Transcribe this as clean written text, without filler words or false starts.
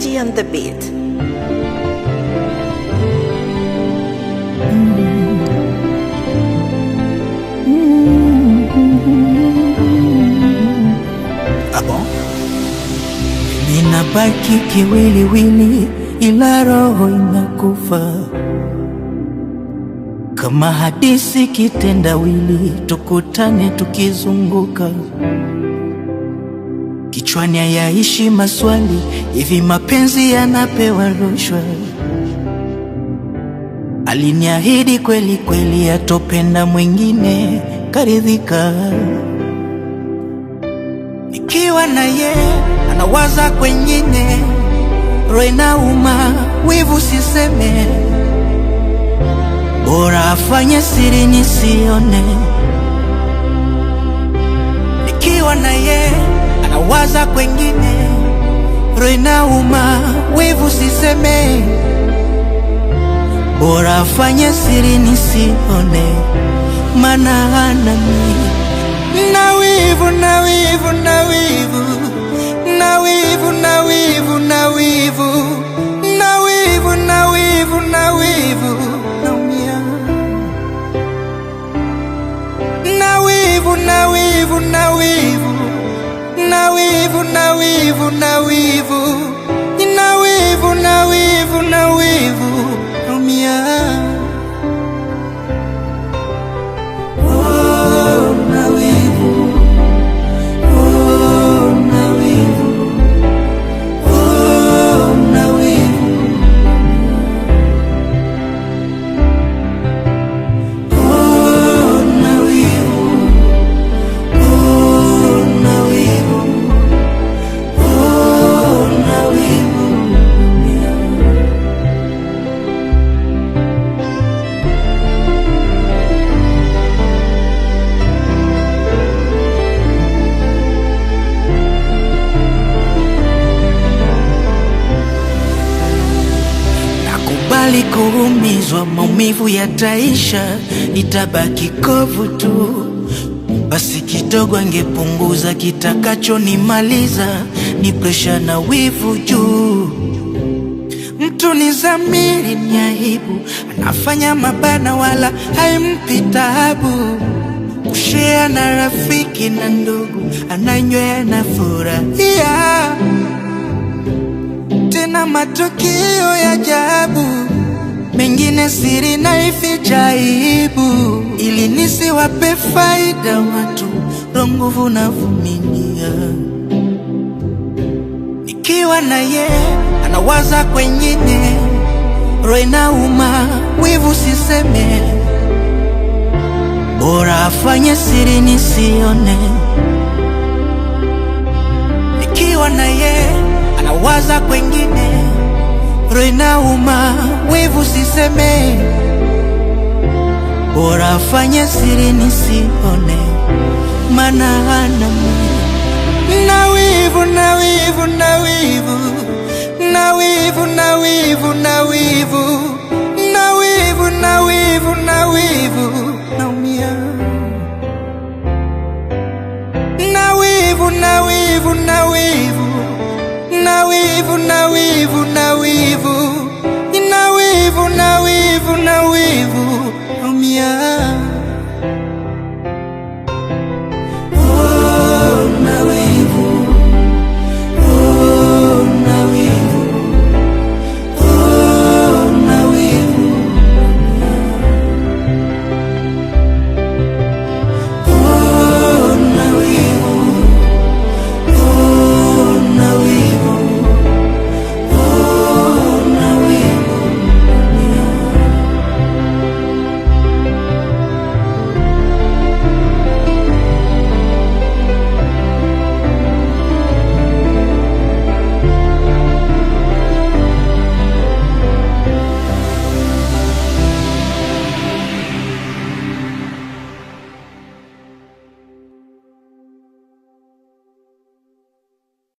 G on the beat. Ninabaki kiwiliwili ila roho inakufa, kama hadisi kitendawili, tukutane tukizunguka. Kichwani hayaishi maswali, hivi mapenzi yanapewa rushwa? Aliniahidi kweli kweli atopenda mwingine, karidhika. Nikiwa na ye anawaza kwengine, roho inauma, wivu siseme, bora afanye siri nisione. Nikiwa na ye anawaza kwengine, roho inauma, wivu siseme, bora afanye siri nisione, mana anani na wivu, na wivu, na wivu, na wivu, na wivu, na wivu, na wivu, na wivu, na wivu, naumia. Na wivu, na wivu, na wivu, na wivu, na wivu, na wivu, na wivu, na wivu, na wivu, naumia. Bali kuumizwa, maumivu yataisha, itabaki kovu tu. Basi kidogo angepunguza, kitakacho nimaliza ni presha na wivu juu. Mtu ni zamiri, ni aibu, anafanya mabana wala haimpi taabu. Kushare na rafiki na ndugu, ananywea na furahia, tena matukio ya ajabu, mengine siri na ificha aibu, ili nisiwape faida watu, roho nguvu na vumilia. Nikiwa na ye anawaza kwengine, roho inauma, wivu siseme, bora afanye siri nisione. Nikiwa na ye anawaza kwengine, roho inauma, wivu siseme, bora afanye siri nisione, mana anani. Na wivu, na wivu, na wivu, na wivu, na wivu, na